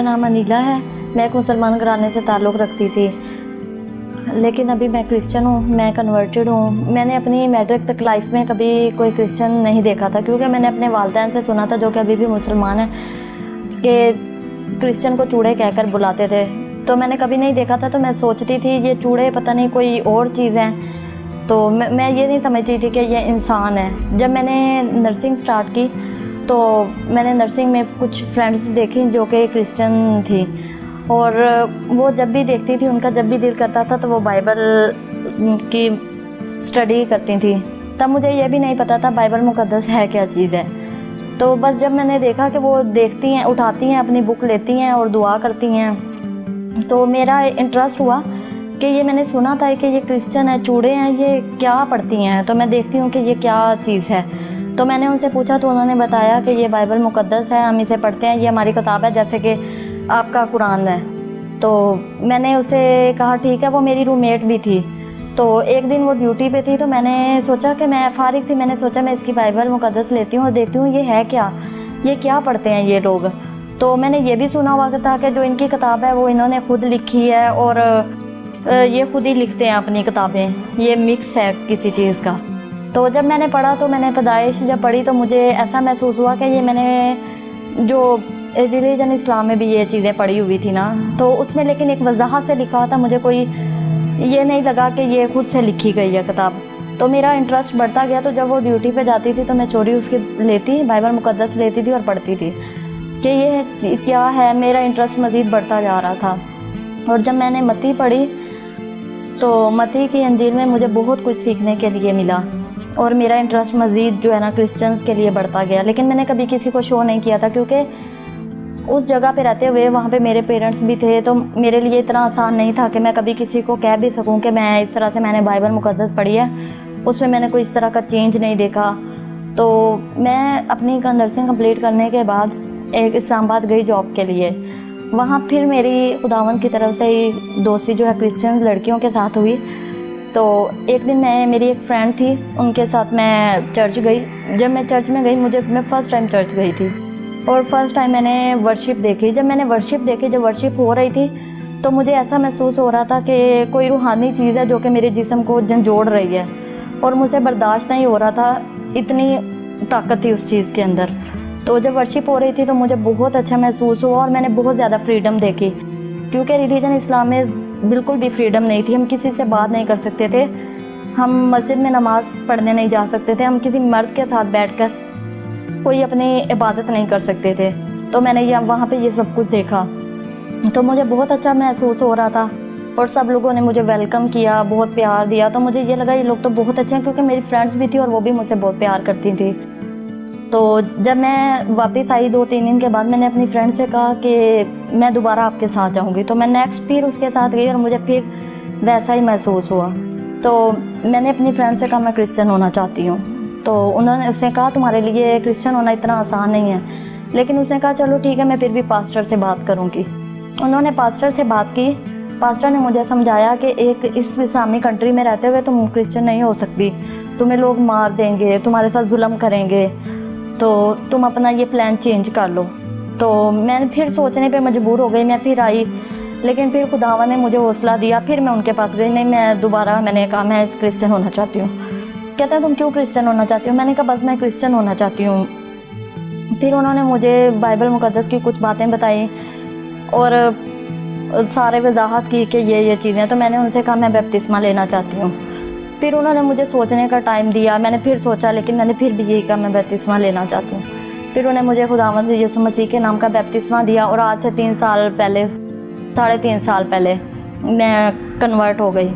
नाम अनीला है। मैं एक मुसलमान घराने से ताल्लुक़ रखती थी, लेकिन अभी मैं क्रिश्चियन हूँ, मैं कन्वर्टेड हूँ। मैंने अपनी मैट्रिक तक लाइफ में कभी कोई क्रिश्चियन नहीं देखा था, क्योंकि मैंने अपने वालिदैन से सुना था, जो कि अभी भी मुसलमान हैं, कि क्रिश्चियन को चूड़े कहकर बुलाते थे। तो मैंने कभी नहीं देखा था, तो मैं सोचती थी ये चूड़े पता नहीं कोई और चीज़ हैं। तो मैं ये नहीं समझती थी कि ये इंसान है। जब मैंने नर्सिंग स्टार्ट की तो मैंने नर्सिंग में कुछ फ्रेंड्स देखी जो कि क्रिश्चियन थी, और वो जब भी देखती थी, उनका जब भी दिल करता था तो वो बाइबल की स्टडी करती थी। तब मुझे ये भी नहीं पता था बाइबल मुकद्दस है क्या चीज़ है। तो बस जब मैंने देखा कि वो देखती हैं, उठाती हैं, अपनी बुक लेती हैं और दुआ करती हैं, तो मेरा इंटरेस्ट हुआ कि ये मैंने सुना था कि ये क्रिश्चियन है, चूड़े हैं, ये क्या पढ़ती हैं। तो मैं देखती हूँ कि ये क्या चीज़ है। तो मैंने उनसे पूछा तो उन्होंने बताया कि ये बाइबल मुकद्दस है, हम इसे पढ़ते हैं, ये हमारी किताब है, जैसे कि आपका कुरान है। तो मैंने उसे कहा ठीक है। वो मेरी रूममेट भी थी। तो एक दिन वो ड्यूटी पे थी, तो मैंने सोचा कि मैं फारिग थी, मैंने सोचा मैं इसकी बाइबल मुकद्दस लेती हूँ और देखती हूँ ये है क्या, ये क्या पढ़ते हैं ये लोग। तो मैंने ये भी सुना हुआ था कि जो इनकी किताब है वो इन्होंने खुद लिखी है, और ये खुद ही लिखते हैं अपनी किताबें, ये मिक्स है किसी चीज़ का। तो जब मैंने पढ़ा, तो मैंने पैदाइश जब पढ़ी, तो मुझे ऐसा महसूस हुआ कि ये मैंने जो रिलीजन इस्लाम में भी ये चीज़ें पढ़ी हुई थी ना, तो उसमें लेकिन एक वजाहत से लिखा था, मुझे कोई ये नहीं लगा कि ये खुद से लिखी गई है किताब। तो मेरा इंटरेस्ट बढ़ता गया। तो जब वो ड्यूटी पे जाती थी तो मैं चोरी उसकी लेती, बाइबल मुकद्दस लेती थी और पढ़ती थी कि ये क्या है। मेरा इंटरेस्ट मज़ीद बढ़ता जा रहा था। और जब मैंने मत्ती पढ़ी तो मत्ती की अंजील में मुझे बहुत कुछ सीखने के लिए मिला, और मेरा इंटरेस्ट मज़ीद जो है ना क्रिश्चियंस के लिए बढ़ता गया। लेकिन मैंने कभी किसी को शो नहीं किया था, क्योंकि उस जगह पे रहते हुए वहाँ पे मेरे पेरेंट्स भी थे, तो मेरे लिए इतना आसान नहीं था कि मैं कभी किसी को कह भी सकूँ कि मैं इस तरह से मैंने बाइबल मुकद्दस पढ़ी है, उसमें मैंने कोई इस तरह का चेंज नहीं देखा। तो मैं अपनी नर्सिंग कंप्लीट करने के बाद एक इस्लामाबाद गई जॉब के लिए। वहाँ फिर मेरी खुदावंद की तरफ से ही दोस्ती जो है क्रिश्चियन लड़कियों के साथ हुई। तो एक दिन मेरी एक फ्रेंड थी, उनके साथ मैं चर्च गई। जब मैं चर्च में गई, मैं फ़र्स्ट टाइम चर्च गई थी, और फर्स्ट टाइम मैंने वर्शिप देखी। जब मैंने वर्शिप देखी, जब वर्शिप हो रही थी, तो मुझे ऐसा महसूस हो रहा था कि कोई रूहानी चीज़ है जो कि मेरे जिस्म को झंझोड़ रही है, और मुझे बर्दाश्त नहीं हो रहा था, इतनी ताकत थी उस चीज़ के अंदर। तो जब वर्शिप हो रही थी तो मुझे बहुत अच्छा महसूस हुआ, और मैंने बहुत ज़्यादा फ्रीडम देखी, क्योंकि रिलीजन इस्लाम में बिल्कुल भी फ्रीडम नहीं थी। हम किसी से बात नहीं कर सकते थे, हम मस्जिद में नमाज़ पढ़ने नहीं जा सकते थे, हम किसी मर्द के साथ बैठकर कोई अपनी इबादत नहीं कर सकते थे। तो मैंने वहाँ पे ये सब कुछ देखा, तो मुझे बहुत अच्छा महसूस हो रहा था, और सब लोगों ने मुझे वेलकम किया, बहुत प्यार दिया। तो मुझे ये लगा ये लोग तो बहुत अच्छे हैं, क्योंकि मेरी फ्रेंड्स भी थी और वो भी मुझसे बहुत प्यार करती थी। तो जब मैं वापस आई 2-3 दिन के बाद, मैंने अपनी फ्रेंड से कहा कि मैं दोबारा आपके साथ जाऊँगी। तो मैं नेक्स्ट फिर उसके साथ गई, और मुझे फिर वैसा ही महसूस हुआ। तो मैंने अपनी फ्रेंड से कहा मैं क्रिश्चियन होना चाहती हूँ। तो उसने कहा तुम्हारे लिए क्रिश्चियन होना इतना आसान नहीं है। लेकिन उसने कहा चलो ठीक है, मैं फिर भी पास्टर से बात करूँगी। उन्होंने पास्टर से बात की। पास्टर ने मुझे समझाया कि एक इस इस्लामी कंट्री में रहते हुए तुम क्रिश्चियन नहीं हो सकती, तुम्हें लोग मार देंगे, तुम्हारे साथ जुल्म करेंगे, तो तुम अपना ये प्लान चेंज कर लो। तो मैं फिर सोचने पे मजबूर हो गई, मैं फिर आई। लेकिन फिर खुदावा ने मुझे हौसला दिया, फिर मैं उनके पास गई। नहीं, मैंने कहा मैं क्रिश्चियन होना चाहती हूँ। कहता है तुम क्यों क्रिश्चियन होना चाहती हो? मैंने कहा बस मैं क्रिश्चियन होना चाहती हूँ। फिर उन्होंने मुझे बाइबल मुकद्दस की कुछ बातें बताई, और सारे वजाहत की कि ये चीज़ें। तो मैंने उनसे कहा मैं बपतिस्मा लेना चाहती हूँ। फिर उन्होंने मुझे सोचने का टाइम दिया, मैंने फिर सोचा, लेकिन मैंने फिर भी यही कहा मैं बपतिस्मा लेना चाहती हूँ। फिर उन्हें मुझे खुदावंद यीशु मसीह के नाम का बपतिस्मा दिया, और आज से 3 साल पहले, 3.5 साल पहले मैं कन्वर्ट हो गई।